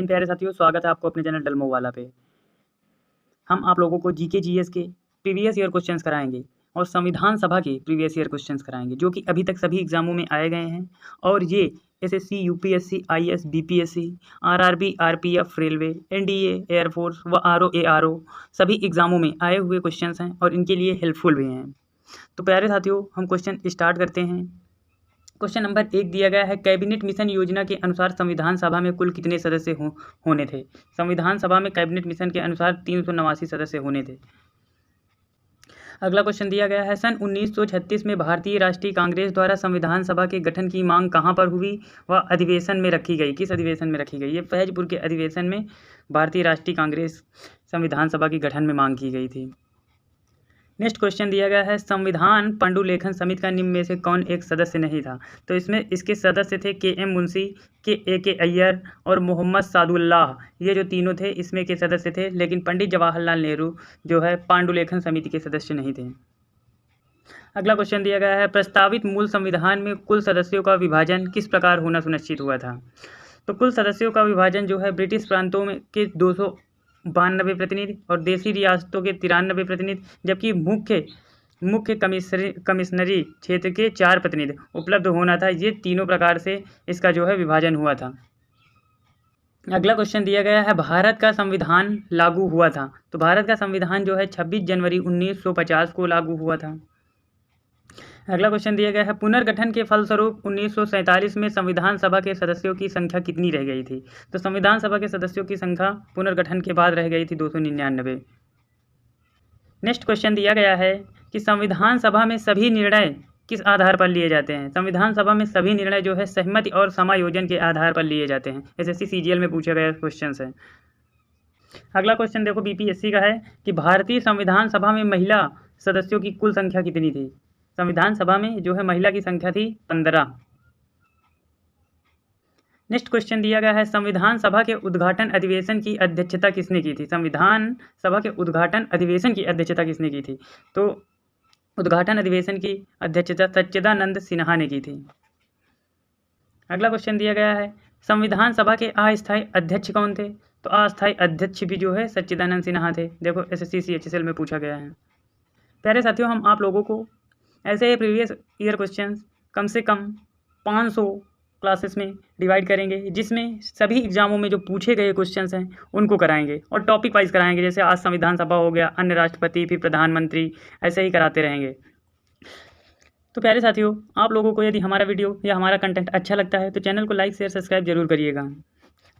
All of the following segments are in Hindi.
इन प्यारे साथियों, स्वागत है आपको अपने चैनल डलमो वाला पे। हम आप लोगों को जीके जीएस के प्रीवियस ईयर क्वेश्चंस कराएंगे और संविधान सभा के प्रीवियस ईयर क्वेश्चंस कराएंगे, जो कि अभी तक सभी एग्जामों में आए गए हैं। और ये SSC, UPSC, IAS, BPSC, RRB, RPF, railway, NDA, air force व आरओ एआरओ सभी एग्जामों में आए हुए क्वेश्चंस हैं और इनके लिए हेल्पफुल भी हैं। तो प्यारे साथियों, हम क्वेश्चन स्टार्ट करते हैं। क्वेश्चन नंबर 1 दिया गया है, कैबिनेट मिशन योजना के अनुसार संविधान सभा में कुल कितने सदस्य होने थे। संविधान सभा में कैबिनेट मिशन के अनुसार 389 सदस्य होने थे। अगला क्वेश्चन दिया गया है, सन 1936 में भारतीय राष्ट्रीय कांग्रेस द्वारा संविधान सभा के गठन की मांग कहाँ पर हुई व अधिवेशन में रखी गई। किस अधिवेशन में रखी गई? ये फैजपुर के अधिवेशन में भारतीय राष्ट्रीय कांग्रेस संविधान सभा के गठन में मांग की गई थी। नेक्स्ट क्वेश्चन दिया गया है, संविधान पांडुलेखन समिति का निम्न में से कौन एक सदस्य नहीं था। तो इसमें इसके सदस्य थे के एम मुंशी, के अय्यर और मोहम्मद सादुल्लाह। ये जो तीनों थे इसमें के सदस्य थे, लेकिन पंडित जवाहरलाल नेहरू जो है पांडुलेखन समिति के सदस्य नहीं थे। अगला क्वेश्चन दिया गया है, प्रस्तावित मूल संविधान में कुल सदस्यों का विभाजन किस प्रकार होना सुनिश्चित हुआ था। तो कुल सदस्यों का विभाजन जो है ब्रिटिश प्रांतों में के 292 प्रतिनिधि और देशी रियासतों के 93 प्रतिनिधि, जबकि मुख्य कमिश्नरी क्षेत्र के 4 प्रतिनिधि उपलब्ध होना था। ये तीनों प्रकार से इसका जो है विभाजन हुआ था। अगला क्वेश्चन दिया गया है, भारत का संविधान लागू हुआ था। तो भारत का संविधान जो है 26 जनवरी 1950 को लागू हुआ था। अगला क्वेश्चन दिया गया है, पुनर्गठन के फलस्वरूप 1947 में संविधान सभा के सदस्यों की संख्या कितनी रह गई थी। तो संविधान सभा के सदस्यों की संख्या पुनर्गठन के बाद रह गई थी 299। नेक्स्ट क्वेश्चन दिया गया है कि संविधान सभा में सभी निर्णय किस आधार पर लिए जाते हैं। संविधान सभा में सभी निर्णय जो है सहमति और समायोजन के आधार पर लिए जाते हैं। एसएससी सीजीएल में पूछा गया क्वेश्चन है। अगला क्वेश्चन देखो बीपीएससी का है कि भारतीय संविधान सभा में महिला सदस्यों की कुल संख्या कितनी थी। संविधान सभा में जो है महिला की संख्या थी 15। नेक्स्ट क्वेश्चन दिया गया है, संविधान सभा के उद्घाटन अधिवेशन की अध्यक्षता किसने की थी। संविधान सभा के उद्घाटन अधिवेशन की अध्यक्षता किसने की थी। तो उद्घाटन अधिवेशन की अध्यक्षता सच्चिदानंद सिन्हा ने की थी। अगला क्वेश्चन दिया गया है, संविधान सभा के अस्थायी अध्यक्ष कौन थे। तो अस्थायी अध्यक्ष भी जो है सच्चिदानंद सिन्हा थे। देखो एसएससी सीएचएसएल में पूछा गया है। प्यारे साथियों, हम आप लोगों को ऐसे प्रीवियस ईयर क्वेश्चंस कम से कम 500 क्लासेस में डिवाइड करेंगे, जिसमें सभी एग्जामों में जो पूछे गए क्वेश्चंस हैं उनको कराएंगे और टॉपिक वाइज कराएंगे। जैसे आज संविधान सभा हो गया, अन्य राष्ट्रपति, फिर प्रधानमंत्री, ऐसे ही कराते रहेंगे। तो प्यारे साथियों, आप लोगों को यदि हमारा वीडियो या हमारा कंटेंट अच्छा लगता है तो चैनल को लाइक, शेयर, सब्सक्राइब जरूर करिएगा।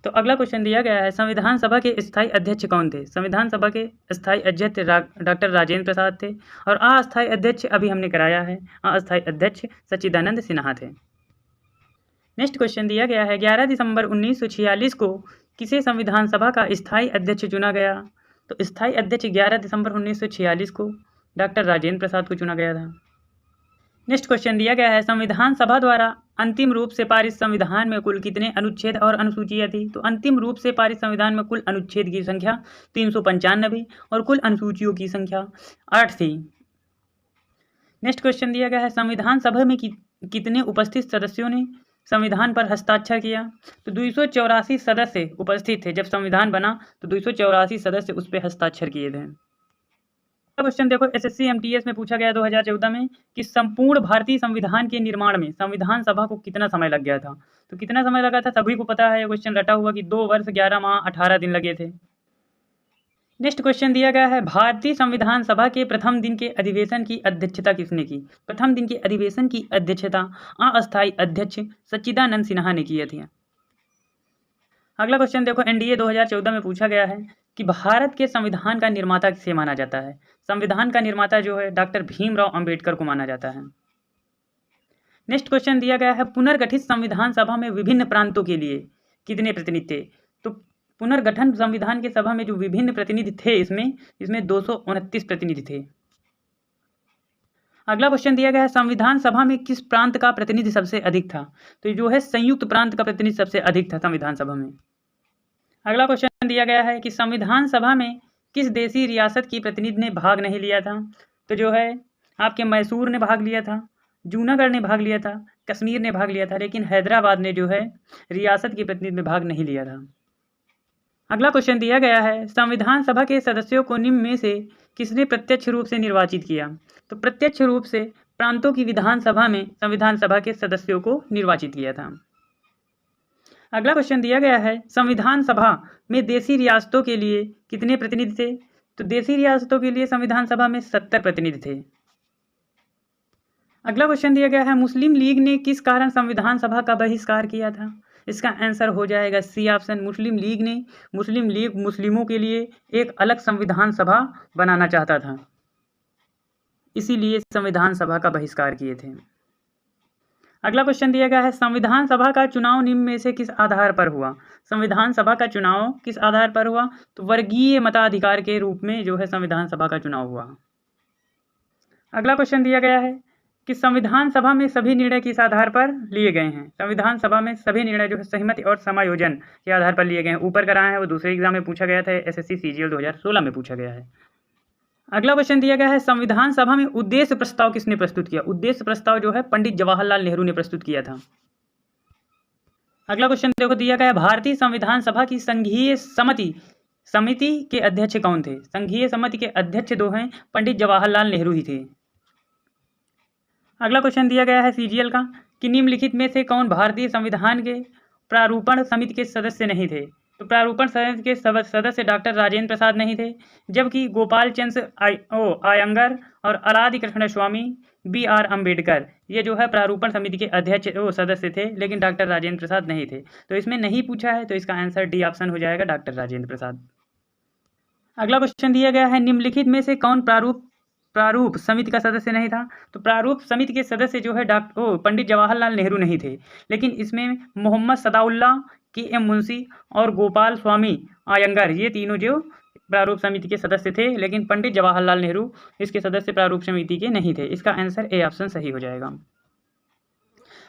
तो अगला क्वेश्चन दिया गया है, संविधान सभा के स्थायी अध्यक्ष कौन थे। संविधान सभा के स्थायी अध्यक्ष डॉक्टर राजेंद्र प्रसाद थे और अस्थायी अध्यक्ष अभी हमने कराया है, अस्थायी अध्यक्ष सच्चिदानंद सिन्हा थे। नेक्स्ट क्वेश्चन दिया गया है, 11 दिसंबर 1946 को किसे संविधान सभा का स्थायी अध्यक्ष चुना गया। तो स्थायी अध्यक्ष 11 दिसंबर 1946 को डॉक्टर राजेंद्र प्रसाद को चुना गया था। नेक्स्ट क्वेश्चन दिया गया है, संविधान सभा द्वारा अंतिम रूप से पारित संविधान में कुल कितने अनुच्छेद और अनुसूचियां थी। तो अंतिम रूप से पारित संविधान में कुल अनुच्छेद की संख्या 395 और कुल अनुसूचियों की संख्या 8 थी। नेक्स्ट क्वेश्चन दिया गया है, संविधान सभा में कितने उपस्थित सदस्यों ने संविधान पर हस्ताक्षर किया। तो 284 सदस्य उपस्थित थे। जब संविधान बना तो 284 सदस्य उस पर हस्ताक्षर किए थे। क्वेश्चन देखो एसएससी एमटीएस में पूछा गया 2014 में कि संपूर्ण भारतीय संविधान के निर्माण में संविधान सभा को कितना समय लग गया था। तो कितना समय लगा था सभी को पता है, ये क्वेश्चन रटा हुआ कि 2 वर्ष 11 माह 18 दिन लगे थे। नेक्स्ट क्वेश्चन दिया गया है, भारतीय संविधान सभा के प्रथम दिन के अधिवेशन की अध्यक्षता किसने की। प्रथम दिन के अधिवेशन की अध्यक्षता अस्थायी अध्यक्ष सच्चिदानंद सिन्हा ने की थी। अगला क्वेश्चन देखो एनडीए 2014 में पूछा गया है कि भारत के संविधान का निर्माता किसे माना जाता है। संविधान का निर्माता जो है डॉक्टर भीमराव अंबेडकर को माना जाता है। नेक्स्ट क्वेश्चन दिया गया है, पुनर्गठित संविधान सभा में विभिन्न प्रांतों के लिए कितने प्रतिनिधि थे। तो पुनर्गठन संविधान के सभा में जो विभिन्न प्रतिनिधि थे इसमें 229 प्रतिनिधि थे। अगला क्वेश्चन दिया गया है, संविधान सभा में किस प्रांत का प्रतिनिधि सबसे अधिक था। तो जो है संयुक्त प्रांत का प्रतिनिधि सबसे अधिक था संविधान सभा में। अगला क्वेश्चन दिया गया है कि संविधान सभा में किस देशी रियासत की प्रतिनिधि ने भाग नहीं लिया था। तो जो है आपके मैसूर ने भाग लिया था, जूनागढ़ ने भाग लिया था, कश्मीर ने भाग लिया था, लेकिन हैदराबाद ने जो है रियासत की प्रतिनिधि में भाग नहीं लिया था। अगला क्वेश्चन दिया गया है, संविधान सभा के सदस्यों को निम्न में से किसने प्रत्यक्ष रूप से निर्वाचित किया? तो प्रत्यक्ष रूप से प्रांतों की विधानसभा में संविधान सभा के सदस्यों को निर्वाचित किया था। अगला क्वेश्चन दिया गया है, संविधान सभा में देशी रियासतों के लिए कितने प्रतिनिधि थे? तो देशी रियासतों के लिए संविधान सभा में 70 प्रतिनिधि थे। अगला क्वेश्चन दिया गया है, मुस्लिम लीग ने किस कारण संविधान सभा का बहिष्कार किया था? इसका आंसर हो जाएगा सी ऑप्शन। मुस्लिम लीग मुस्लिमों के लिए एक अलग संविधान सभा बनाना चाहता था, इसीलिए संविधान सभा का बहिष्कार किए थे। अगला क्वेश्चन दिया गया है, संविधान सभा का चुनाव निम्न में से किस आधार पर हुआ? संविधान सभा का चुनाव किस आधार पर हुआ? तो वर्गीय मताधिकार के रूप में जो है संविधान सभा का चुनाव हुआ। अगला क्वेश्चन दिया गया है कि संविधान सभा में सभी निर्णय किस आधार पर लिए गए हैं? संविधान सभा में सभी निर्णय जो है सहमति और समायोजन के आधार पर लिए गए हैं। ऊपर कराया है, वो दूसरे एग्जाम में पूछा गया था, एसएससी सीजीएल 2016 में पूछा गया है। अगला क्वेश्चन दिया गया है, संविधान सभा में उद्देश्य प्रस्ताव किसने प्रस्तुत किया? उद्देश्य प्रस्ताव जो है पंडित जवाहरलाल नेहरू ने प्रस्तुत किया था। अगला क्वेश्चन देखो दिया गया है, भारतीय संविधान सभा की संघीय समिति के अध्यक्ष कौन थे? संघीय समिति के अध्यक्ष दो हैं, पंडित जवाहरलाल नेहरू ही थे। अगला क्वेश्चन दिया गया है सीजीएल का कि निम्नलिखित में से कौन भारतीय संविधान के प्रारूपण समिति के सदस्य नहीं थे? तो प्रारूपण समिति के सदस्य डॉक्टर राजेंद्र प्रसाद नहीं थे, जबकि गोपाल चंद्र आयंगर और अलादि कृष्ण स्वामी, BR अम्बेडकर ये जो है प्रारूपण समिति के अध्यक्ष सदस्य थे, लेकिन डॉक्टर राजेंद्र प्रसाद नहीं थे। तो इसमें नहीं पूछा है, तो इसका आंसर डी ऑप्शन हो जाएगा, डॉक्टर राजेंद्र प्रसाद। अगला क्वेश्चन दिया गया है, निम्नलिखित में से कौन प्रारूप समिति का सदस्य नहीं था? तो प्रारूप समिति के सदस्य जो है पंडित जवाहरलाल नेहरू नहीं थे, लेकिन इसमें मोहम्मद सदाउल्ला, KM मुंशी और गोपाल स्वामी आयंगर ये तीनों जो प्रारूप समिति के सदस्य थे, लेकिन पंडित जवाहरलाल नेहरू इसके सदस्य प्रारूप समिति के नहीं थे। इसका आंसर ए ऑप्शन सही हो जाएगा।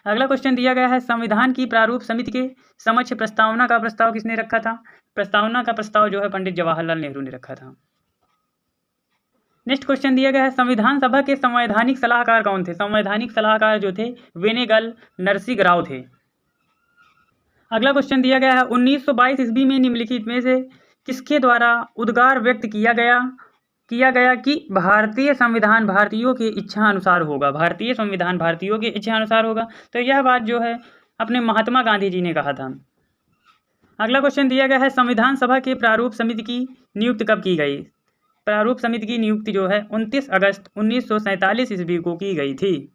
अगला क्वेश्चन दिया गया है, संविधान की प्रारूप समिति के समक्ष प्रस्तावना का प्रस्ताव किसने रखा था? प्रस्तावना का प्रस्ताव जो है पंडित जवाहरलाल नेहरू ने रखा था। नेक्स्ट क्वेश्चन दिया गया है, संविधान सभा के संवैधानिक सलाहकार कौन थे? संवैधानिक सलाहकार जो थे वेनेगल नरसिंह राव थे। अगला क्वेश्चन दिया गया है, 1922 ईस्वी में निम्नलिखित में से किसके द्वारा उद्गार व्यक्त किया गया कि भारतीय संविधान भारतीयों के इच्छा अनुसार होगा? भारतीय संविधान भारतीयों के इच्छा अनुसार होगा। तो यह बात जो है अपने महात्मा गांधी जी ने कहा था। अगला क्वेश्चन दिया गया है, संविधान सभा के प्रारूप समिति की नियुक्ति कब की गई? प्रारूप समिति की नियुक्ति जो है 29 अगस्त 1947 ईस्वी को की गई थी।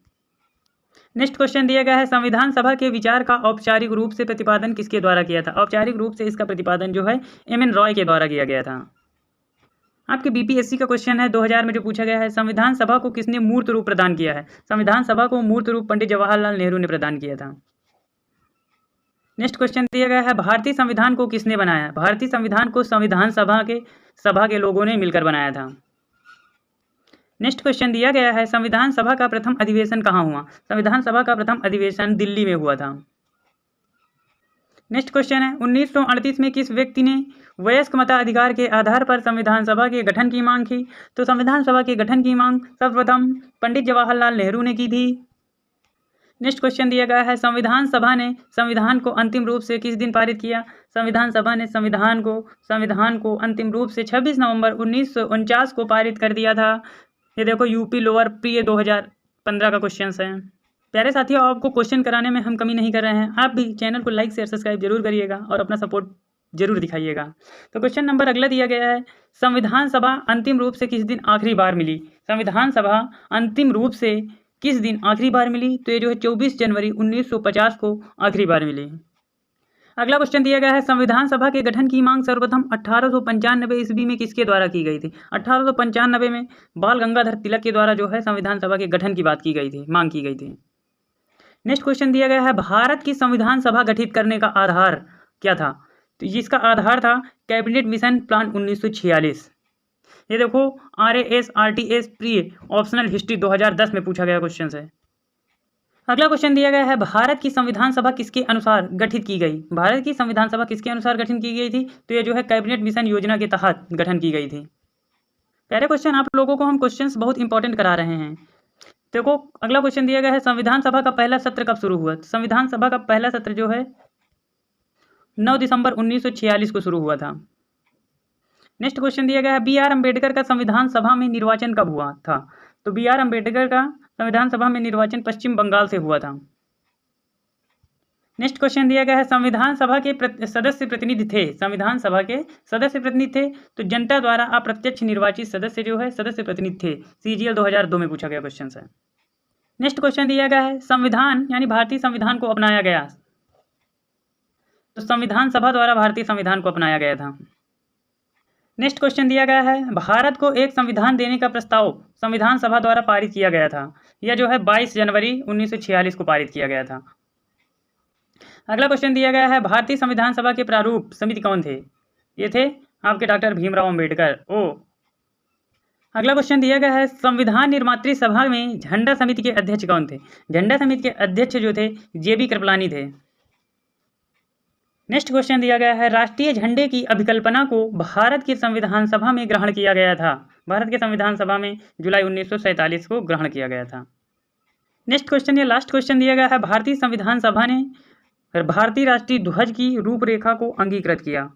नेक्स्ट क्वेश्चन दिया गया है, संविधान सभा के विचार का औपचारिक रूप से प्रतिपादन किसके द्वारा किया था? औपचारिक रूप से इसका प्रतिपादन जो है MN रॉय के द्वारा किया गया था। आपके BPSC का क्वेश्चन है 2000 में जो पूछा गया है, संविधान सभा को किसने मूर्त रूप प्रदान किया है? संविधान सभा को मूर्त रूप पंडित जवाहरलाल नेहरू ने प्रदान किया था। नेक्स्ट क्वेश्चन दिया गया है, भारतीय संविधान को किसने बनाया? भारतीय संविधान को संविधान सभा के लोगों ने मिलकर बनाया था। नेक्स्ट क्वेश्चन दिया गया है, संविधान सभा का प्रथम अधिवेशन कहाँ हुआ? संविधान सभा का प्रथम अधिवेशन दिल्ली में हुआ था। नेक्स्ट क्वेश्चन है, 1938 में किस व्यक्ति ने वयस्क मताधिकार के आधार पर संविधान सभा के गठन की मांग की? तो संविधान सभा के गठन की मांग सर्वप्रथम पंडित जवाहरलाल नेहरू ने की थी। नेक्स्ट क्वेश्चन दिया गया है, संविधान सभा ने संविधान को अंतिम रूप से किस दिन पारित किया? संविधान सभा ने संविधान को अंतिम रूप से 26 नवंबर 1949 को पारित कर दिया था। ये देखो यूपी लोअर प्री 2015 का क्वेश्चन है। प्यारे साथियों, आपको क्वेश्चन कराने में हम कमी नहीं कर रहे हैं। आप भी चैनल को लाइक शेयर सब्सक्राइब जरूर करिएगा और अपना सपोर्ट जरूर दिखाइएगा। तो क्वेश्चन नंबर अगला दिया गया है, संविधान सभा अंतिम रूप से किस दिन आखिरी बार मिली? संविधान सभा अंतिम रूप से किस दिन आखिरी बार मिली? तो ये जो है 24 जनवरी 1950 को आखिरी बार मिली। अगला क्वेश्चन दिया गया है, संविधान सभा के गठन की मांग सर्वप्रथम 1895 ईस्वी में किसके द्वारा की गई थी? 1895 में बाल गंगाधर तिलक के द्वारा जो है संविधान सभा के गठन की बात की गई थी, मांग की गई थी। नेक्स्ट क्वेश्चन दिया गया है, भारत की संविधान सभा गठित करने का आधार क्या था? तो जिसका आधार था कैबिनेट मिशन प्लान 1946। ये देखो RAS RTS pre optional history 2010 में पूछा गया क्वेश्चन है। अगला क्वेश्चन दिया गया है, भारत की संविधान सभा किसके अनुसार गठित की गई? भारत की संविधान सभा किसके अनुसार गठन की गई थी? तो ये जो है कैबिनेट मिशन योजना के तहत गठन की गई थी। प्यारे क्वेश्चन, आप लोगों को हम क्वेश्चंस बहुत इंपॉर्टेंट करा रहे हैं। देखो अगला क्वेश्चन दिया गया है, संविधान सभा का पहला सत्र कब शुरू हुआ? संविधान सभा का पहला सत्र जो है 9 दिसंबर 1946 को शुरू हुआ था। नेक्स्ट क्वेश्चन दिया गया है बी आर अम्बेडकर का संविधान सभा में निर्वाचन कब हुआ था? तो बी आर अम्बेडकर का संविधान सभा में निर्वाचन पश्चिम बंगाल से हुआ था। नेक्स्ट क्वेश्चन दिया गया है संविधान सभा के सदस्य प्रतिनिधि थे, संविधान सभा के सदस्य प्रतिनिधि थे तो जनता द्वारा अप्रत्यक्ष निर्वाचित सदस्य जो है सदस्य प्रतिनिधि थे। सीजीएल 2002 में पूछा गया क्वेश्चन है। नेक्स्ट क्वेश्चन दिया गया है संविधान यानी भारतीय संविधान को अपनाया गया, तो संविधान सभा द्वारा भारतीय संविधान को अपनाया गया था। नेक्स्ट क्वेश्चन दिया गया है भारत को एक संविधान देने का प्रस्ताव संविधान सभा द्वारा पारित किया गया था, यह जो है 22 जनवरी 1946 को पारित किया गया था। अगला क्वेश्चन दिया गया है भारतीय संविधान सभा के प्रारूप समिति कौन थे? ये थे आपके डॉक्टर भीमराव अंबेडकर। अगला क्वेश्चन दिया गया है संविधान निर्मात्री सभा में झंडा समिति के अध्यक्ष कौन थे? झंडा समिति के अध्यक्ष जो थे जेबी कृपलानी थे। नेक्स्ट क्वेश्चन दिया गया है राष्ट्रीय झंडे की अभिकल्पना को भारत की संविधान सभा में ग्रहण किया गया था, भारत के संविधान सभा में जुलाई 1947 को ग्रहण किया गया था। नेक्स्ट क्वेश्चन या लास्ट क्वेश्चन दिया गया है भारतीय संविधान सभा ने भारतीय राष्ट्रीय ध्वज की रूपरेखा को अंगीकृत किया,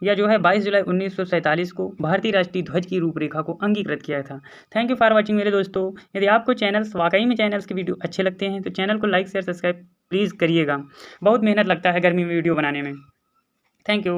यह जो है 22 जुलाई 1947 को भारतीय राष्ट्रीय ध्वज की रूपरेखा को अंगीकृत किया था। थैंक यू फॉर वाचिंग मेरे दोस्तों। यदि आपको चैनल्स वाकई में चैनल्स के वीडियो अच्छे लगते हैं तो चैनल को लाइक शेयर सब्सक्राइब प्लीज़ करिएगा। बहुत मेहनत लगता है गर्मी में वीडियो बनाने में। Thank you.